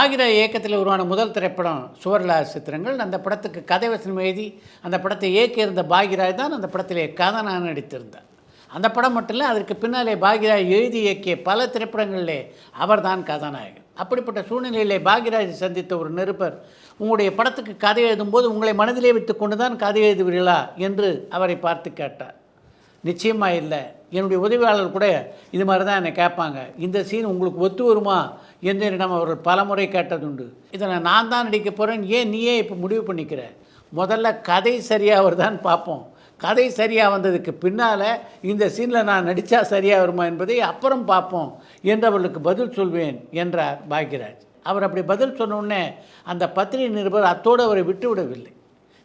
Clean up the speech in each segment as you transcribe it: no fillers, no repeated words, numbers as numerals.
பாக்யராஜ் இயக்கத்தில் உருவான முதல் திரைப்படம் சுவர்லால் சித்திரங்கள். அந்த படத்துக்கு கதை வசனம் எழுதி அந்த படத்தை இயக்கியிருந்த பாக்யராஜ் தான் அந்த படத்திலே கதாநாயகனாக நடித்திருந்தார். அந்த படம் மட்டும் இல்லை, அதற்கு பின்னாலே பாக்யராஜ் எழுதி இயக்கிய பல திரைப்படங்களிலே அவர்தான் கதாநாயகன். அப்படிப்பட்ட சூழ்நிலையிலே பாக்யராஜை சந்தித்த ஒரு நிருபர், உங்களுடைய படத்துக்கு கதை எழுதும்போது உங்களை மனதிலே வைத்து கொண்டு தான் கதை எழுதுவீர்களா என்று அவரை பார்த்து கேட்டார். நிச்சயமாக இல்லை, என்னுடைய உதவியாளர் கூட இது மாதிரி தான் என்னை கேட்பாங்க, இந்த சீன் உங்களுக்கு ஒத்து வருமா என்று என்னிடம் அவர்கள் பல முறை கேட்டதுண்டு. இதில் நான் தான் நடிக்க போகிறேன், ஏன் நீயே இப்போ முடிவு பண்ணிக்கிற, முதல்ல கதை சரியாக வருதான்னு பார்ப்போம், கதை சரியாக வந்ததுக்கு பின்னால் இந்த சீனில் நான் நடித்தா சரியாக வருமா என்பதை அப்புறம் பார்ப்போம் என்று அவர்களுக்கு பதில் சொல்வேன் என்றார் பாக்யராஜ். அவர் அப்படி பதில் சொன்னோடனே அந்த பத்திரிகை நிருபர் அத்தோடு அவரை விட்டு விடவில்லை.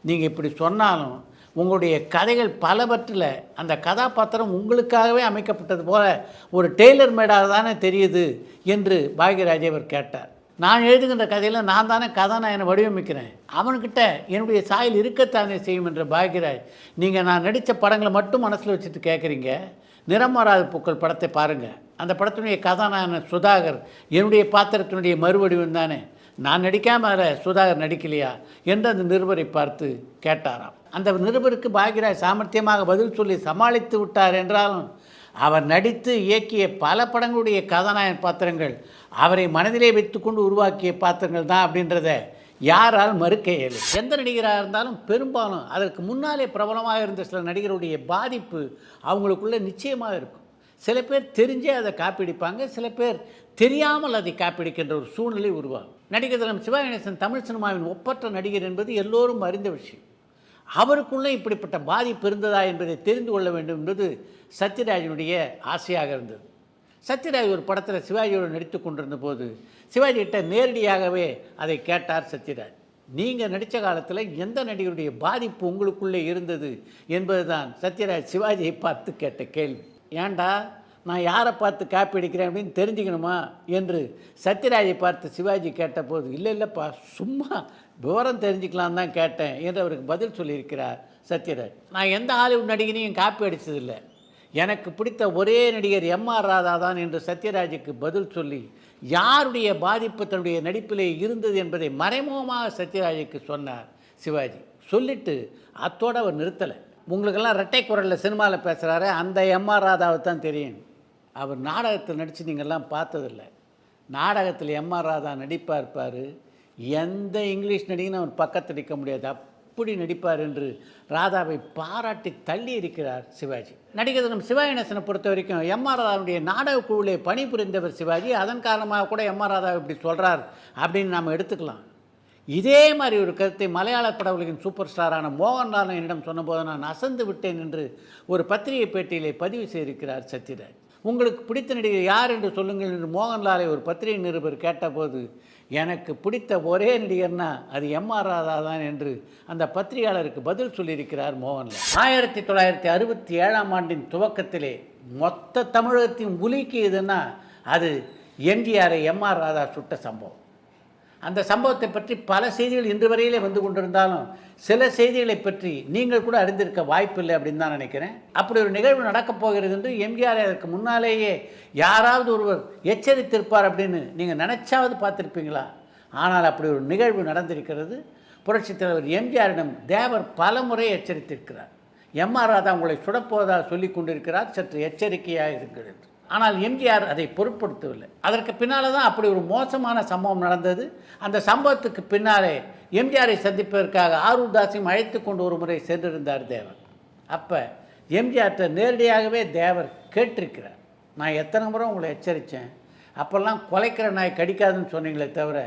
நீங்கள் இப்படி சொன்னாலும் உங்களுடைய கதைகள் பலவற்றில் அந்த கதாபாத்திரம் உங்களுக்காகவே அமைக்கப்பட்டது போல ஒரு டெய்லர் மேடாக தானே தெரியுது என்று பாக்யராஜை அவர் கேட்டார். நான் எழுதுகின்ற கதையில் நான் தானே கதாநாயகனை வடிவமைக்கிறேன், அவன்கிட்ட என்னுடைய சாயல் இருக்கத்தானே செய்யும் என்ற பாக்யராஜ், நீங்கள் நான் நடித்த படங்களை மட்டும் மனசில் வச்சுட்டு கேட்குறீங்க, நிறம் மாறாத பூக்கள் படத்தை பாருங்கள், அந்த படத்தினுடைய கதாநாயகன் சுதாகர் என்னுடைய பாத்திரத்தினுடைய மறுவடிவம் தானே, நான் நடிக்காமல் அதில் சுதாகர் நடிக்கலையா என்று அந்த நிருபரை பார்த்து கேட்டாராம். அந்த நிருபருக்கு பாக்யராஜ் சாமர்த்தியமாக பதில் சொல்லி சமாளித்து விட்டார் என்றாலும் அவர் நடித்து இயக்கிய பல படங்களுடைய கதாநாயகன் பாத்திரங்கள் அவரை மனதிலே வைத்துக்கொண்டு உருவாக்கிய பாத்திரங்கள் தான் அப்படின்றத யாரால் மறுக்க இயலும். எந்த நடிகராக இருந்தாலும் பெரும்பாலும் அதற்கு முன்னாலே பிரபலமாக இருந்த சில நடிகருடைய பாதிப்பு அவங்களுக்குள்ளே நிச்சயமாக இருக்கும். சில பேர் தெரிஞ்சே அதை காப்பிடிப்பாங்க, சில பேர் தெரியாமல் அதை காப்பிடிக்கின்ற ஒரு சூழ்நிலை உருவாகும். நடிகர் தினம் சிவாஜி கணேசன் தமிழ் சினிமாவின் ஒப்பற்ற நடிகர் என்பது எல்லோரும் அறிந்த விஷயம். அவருக்குள்ளே இப்படிப்பட்ட பாதிப்பு இருந்ததா என்பதை தெரிந்து கொள்ள வேண்டும் என்பது சத்யராஜனுடைய ஆசையாக இருந்தது. சத்யராஜ் ஒரு படத்தில் சிவாஜியோடு நடித்து கொண்டிருந்த போது சிவாஜிகிட்ட நேரடியாகவே அதை கேட்டார் சத்யராஜ். நீங்கள் நடித்த காலத்தில் எந்த நடிகருடைய பாதிப்பு உங்களுக்குள்ளே இருந்தது என்பது தான் சத்யராஜ் சிவாஜியை பார்த்து கேட்ட கேள்வி. ஏண்டா நான் யாரை பார்த்து காப்பி அடிக்கிறேன் அப்படின்னு தெரிஞ்சுக்கணுமா என்று சத்யராஜை பார்த்து சிவாஜி கேட்டபோது, இல்லைப்பா சும்மா விவரம் தெரிஞ்சுக்கலாம் தான் கேட்டேன் என்று அவருக்கு பதில் சொல்லியிருக்கிறார் சத்யராஜ். நான் எந்த ஹாலிவுட் நடிகனையும் காப்பி அடித்ததில்லை, எனக்கு பிடித்த ஒரே நடிகர் எம்.ஆர். ராதா தான் என்று சத்யராஜுக்கு பதில் சொல்லி யாருடைய பாதிப்பு தன்னுடைய நடிப்பிலே இருந்தது என்பதை மறைமுகமாக சத்யராஜுக்கு சொன்னார் சிவாஜி. சொல்லிவிட்டு அத்தோடு அவர் நிறுத்தலை. உங்களுக்கெல்லாம் இரட்டை குரலில் சினிமாவில் பேசுகிறாரு, அந்த எம்.ஆர். ராதாவை தான் தெரியும், அவர் நாடகத்தில் நடித்து நீங்கள்லாம் பார்த்ததில்லை, நாடகத்தில் எம்.ஆர். ராதா நடிப்பாக இருப்பார், எந்த இங்கிலீஷ் நடிகனும் அவர் பக்கத்தில் நிற்க முடியாது, அப்படி நடிப்பார் என்று ராதாவை பாராட்டி தள்ளி இருக்கிறார் சிவாஜி. நடிகர் தினம் சிவாஜி கணேசனை பொறுத்த வரைக்கும் எம்.ஆர். ராதாவுடைய நாடக குழுவிலே பணிபுரிந்தவர் சிவாஜி. அதன் காரணமாக கூட எம்.ஆர். ராதா இப்படி சொல்கிறார் அப்படின்னு நாம் எடுத்துக்கலாம். இதே மாதிரி ஒரு கருத்தை மலையாள பட உலகின் சூப்பர் ஸ்டாரான மோகன்லால் என்னிடம் சொன்னபோது நான் அசந்து விட்டேன் என்று ஒரு பத்திரிகை பேட்டியிலே பதிவு செய்திருக்கிறார் சத்யராஜ். உங்களுக்கு பிடித்த நடிகர் யார் என்று சொல்லுங்கள் என்று மோகன்லாலை ஒரு பத்திரிகை நிருபர் கேட்டபோது, எனக்கு பிடித்த ஒரே நடிகர்னா அது எம்.ஆர். ராதா தான் என்று அந்த பத்திரிகையாளருக்கு பதில் சொல்லியிருக்கிறார் மோகன்லால். 1967ஆம் ஆண்டின் துவக்கத்திலே மொத்த தமிழகத்தின் உலுக்கியதுன்னா அது எம்ஜிஆரை எம்.ஆர். ராதா சுட்ட சம்பவம். அந்த சம்பவத்தை பற்றி பல செய்திகள் இன்று வரையிலே வந்து கொண்டிருந்தாலும் சில செய்திகளை பற்றி நீங்கள் கூட அறிந்திருக்க வாய்ப்பில்லை அப்படின்னு தான் நினைக்கிறேன். அப்படி ஒரு நிகழ்வு நடக்கப் போகிறது என்று எம்ஜிஆர் அதற்கு முன்னாலேயே யாராவது ஒருவர் எச்சரித்திருப்பார் அப்படின்னு நீங்கள் நினச்சாவது பார்த்துருப்பீங்களா? ஆனால் அப்படி ஒரு நிகழ்வு நடந்திருக்கிறது. புரட்சித் தலைவர் எம்ஜிஆரிடம் தேவர் பல முறை எச்சரித்திருக்கிறார். எம்.ஆர். ராதா உங்களை சுடப்போவதாக சொல்லி கொண்டிருக்கிறார், சற்று எச்சரிக்கையாக இருக்கிறது. ஆனால் எம்ஜிஆர் அதை பொருட்படுத்தவில்லை. அதற்கு பின்னால் தான் அப்படி ஒரு மோசமான சம்பவம் நடந்தது. அந்த சம்பவத்துக்கு பின்னாலே எம்ஜிஆரை சந்திப்பதற்காக ஆரூர் தாஸையும் அழைத்து கொண்டு ஒரு முறை சென்றிருந்தார் தேவர். அப்போ எம்ஜிஆர்கிட்ட நேரடியாகவே தேவர் கேட்டிருக்கிறார், நான் எத்தனை முறை உங்களை எச்சரித்தேன், அப்போல்லாம் குலைக்கிற நாய் கடிக்காதுன்னு சொன்னீங்களே தவிர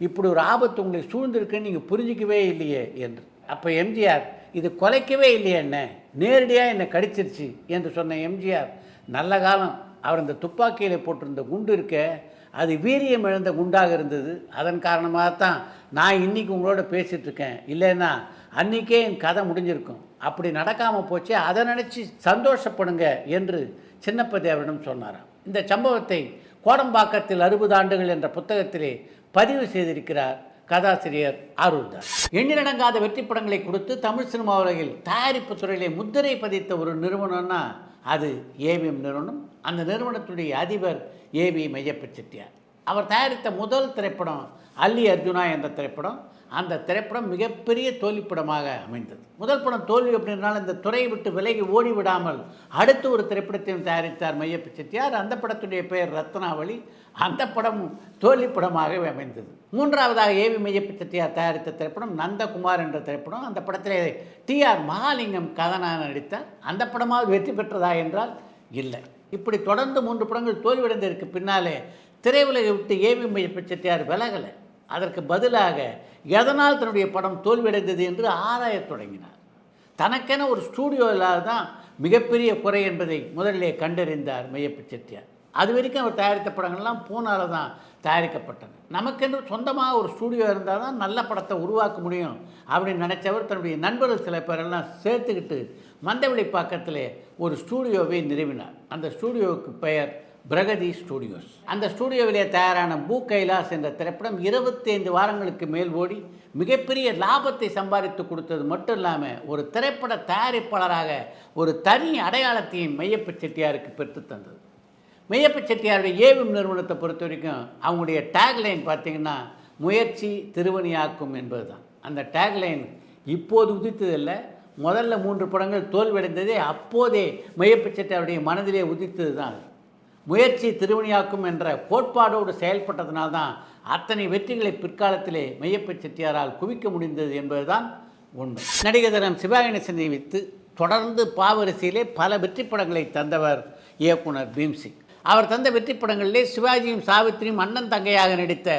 இப்படி ஒரு ஆபத்து உங்களை சூழ்ந்திருக்குன்னு நீங்கள் புரிஞ்சிக்கவே இல்லையே என்று. அப்போ எம்ஜிஆர், இது குலைக்கவே இல்லையே, என்ன நேரடியாக என்னை கடிச்சிருச்சு என்று சொன்ன எம்ஜிஆர், நல்ல காலம் அவர் இந்த துப்பாக்கியில் போட்டிருந்த குண்டு இருக்க அது வீரியம் இழந்த குண்டாக இருந்தது, அதன் காரணமாகத்தான் நான் இன்றைக்கி உங்களோட பேசிகிட்ருக்கேன், இல்லைன்னா அன்றைக்கே என் கதை முடிஞ்சிருக்கும், அப்படி நடக்காமல் போச்சு, அதை நினச்சி சந்தோஷப்படுங்க என்று சின்னப்ப தேவரிடம் சொன்னாராம். இந்த சம்பவத்தை கோடம்பாக்கத்தில் 60 ஆண்டுகள் என்ற புத்தகத்திலே பதிவு செய்திருக்கிறார் கதாசிரியர் ஆரூர் தாஸ். எண்ணிலடங்காத வெற்றி படங்களை கொடுத்து தமிழ் சினிமா உலகில் தயாரிப்பு துறையிலே முத்திரை பதித்த ஒரு நிறுவனம்னா அது ஏவிஎம் நிறுவனம். அந்த நிறுவனத்துடைய அதிபர் ஏவி மையப்ப செட்டியார். அவர் தயாரித்த முதல் திரைப்படம் அல்லி அர்ஜுனா என்ற திரைப்படம். அந்த திரைப்படம் மிகப்பெரிய தோல்விப்படமாக அமைந்தது. முதல் படம் தோல்வி அப்படின்றனால இந்த துறையை விட்டு விலகி ஓடிவிடாமல் அடுத்து ஒரு திரைப்படத்தையும் தயாரித்தார் மையப்ப செட்டியார். அந்த படத்துடைய பெயர் ரத்னாவளி. அந்த படமும் தோல்விப்படமாகவே அமைந்தது. மூன்றாவதாக ஏவி மையப்ப செட்டியார் தயாரித்த திரைப்படம் நந்தகுமார் என்ற திரைப்படம். அந்த படத்திலே டிஆர் மகாலிங்கம் கதாநாயகன் நடித்தார். அந்த படமாவது வெற்றி பெற்றதா என்றால் இல்லை. இப்படி தொடர்ந்து 3 படங்கள் தோல்வியடைந்ததற்கு பின்னாலே திரையுலகை விட்டு ஏவி மையப்ப செட்டியார் விலகலை. அதற்கு பதிலாக எதனால் தன்னுடைய படம் தோல்வியடைந்தது என்று ஆராயத் தொடங்கினார். தனக்கென ஒரு ஸ்டூடியோ இல்லாத தான் மிகப்பெரிய குறை என்பதை முதலிலே கண்டறிந்தார் மையப்ப செட்டியார். அது வரைக்கும் அவர் தயாரித்த படங்கள்லாம் பூனால தான் தயாரிக்கப்பட்டது. நமக்கென்று சொந்தமாக ஒரு ஸ்டூடியோ இருந்தால் தான் நல்ல படத்தை உருவாக்க முடியும் அப்படின்னு நினச்சவர் தன்னுடைய நண்பர்கள் சில பேரெல்லாம் சேர்த்துக்கிட்டு மந்தவெளிப்பாக்கத்தில் ஒரு ஸ்டூடியோவை நிறுவினார். அந்த ஸ்டூடியோவுக்கு பெயர் பிரகதி ஸ்டூடியோஸ். அந்த ஸ்டூடியோவிலே தயாரான பூ கைலாஸ் என்ற திரைப்படம் 25 வாரங்களுக்கு மேல் ஓடி மிகப்பெரிய லாபத்தை சம்பாதித்து கொடுத்தது மட்டும் இல்லாமல் ஒரு திரைப்பட தயாரிப்பாளராக ஒரு தனி அடையாளத்தையும் மையப்ப செட்டியாருக்கு பெற்று தந்தது. மையப்ப செட்டியாருடைய ஏவிஎம் நிறுவனத்தை பொறுத்த வரைக்கும் அவங்களுடைய டேக்லைன் பார்த்திங்கன்னா முயற்சி திருவணியாக்கும் என்பது தான். அந்த டேக்லைன் இப்போது உதித்ததில்லை. முதல்ல 3 படங்கள் தோல்வியடைந்ததே அப்போதே மையப்ப செட்டியாருடைய மனதிலே உதித்தது தான். முயற்சி திருவணியாக்கும் என்ற கோட்பாடோடு செயல்பட்டதனால்தான் அத்தனை வெற்றிகளை பிற்காலத்திலே மையப்ப செட்டியாரால் குவிக்க முடிந்தது என்பதுதான் உண்மை. நடிகர் தினம் சிவா கணேசனை வைத்து தொடர்ந்து பாவரிசையிலே பல வெற்றி படங்களை தந்தவர் இயக்குனர் பீம்சிங். அவர் தந்த வெற்றி படங்களிலே சிவாஜியும் சாவித்திரியும் அண்ணன் தங்கையாக நடித்த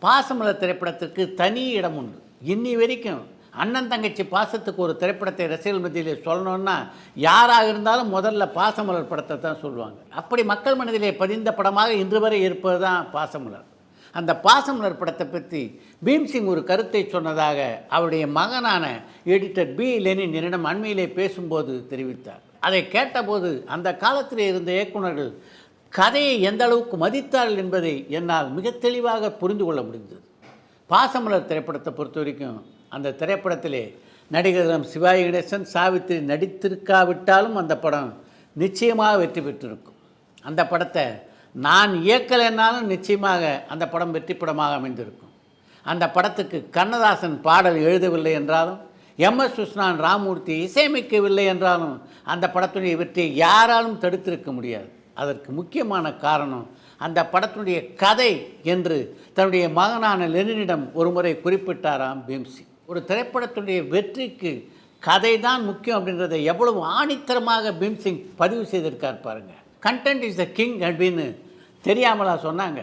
பாசமலர் திரைப்படத்திற்கு தனி இடம் உண்டு. இன்னி வரைக்கும் அண்ணன் தங்கச்சி பாசத்துக்கு ஒரு திரைப்படத்தை ரசிகர்கள் மத்தியிலே சொல்லணுன்னா யாராக இருந்தாலும் முதல்ல பாசமலர் படத்தை தான் சொல்லுவாங்க. அப்படி மக்கள் மனதிலே பதிந்த படமாக இன்று வரை இருப்பது தான் பாசமலர். அந்த பாசமலர் படத்தை பற்றி பீம்சிங் ஒரு கருத்தை சொன்னதாக அவருடைய மகனான எடிட்டர் பி லெனின் என்னிடம் அண்மையிலே பேசும்போது தெரிவித்தார். அதை கேட்டபோது அந்த காலத்தில் இருந்த இயக்குநர்கள் கதையை எந்த அளவுக்கு மதித்தார்கள் என்பதை என்னால் மிக தெளிவாக புரிந்து கொள்ள முடிந்தது. பாசமலர் திரைப்படத்தை பொறுத்த வரைக்கும் அந்த திரைப்படத்திலே நடிகர் சிவாஜி கணேசன் சாவித்திரி நடித்திருக்காவிட்டாலும் அந்த படம் நிச்சயமாக வெற்றி பெற்றிருக்கும். அந்த படத்தை நான் இயக்கலைன்னாலும் நிச்சயமாக அந்த படம் வெற்றி படமாக அமைந்திருக்கும். அந்த படத்துக்கு கண்ணதாசன் பாடல் எழுதவில்லை என்றாலும் எம்எஸ் விஸ்வநாதன் ராமூர்த்தி இசையமைக்கவில்லை என்றாலும் அந்த படத்துடைய வெற்றியை யாராலும் தடுத்திருக்க முடியாது. அதற்கு முக்கியமான காரணம் அந்த படத்துடைய கதை என்று தன்னுடைய மகனான லெனினிடம் ஒருமுறை குறிப்பிட்டாராம் பீம்சிங். ஒரு திரைப்படத்துடைய வெற்றிக்கு கதை தான் முக்கியம் அப்படின்றத எவ்வளவு ஆணித்தரமாக பீம்சிங் பதிவு செய்திருக்கார் பாருங்கள். கண்டென்ட் இஸ் த கிங் அப்படின்னு தெரியாமலா சொன்னாங்க.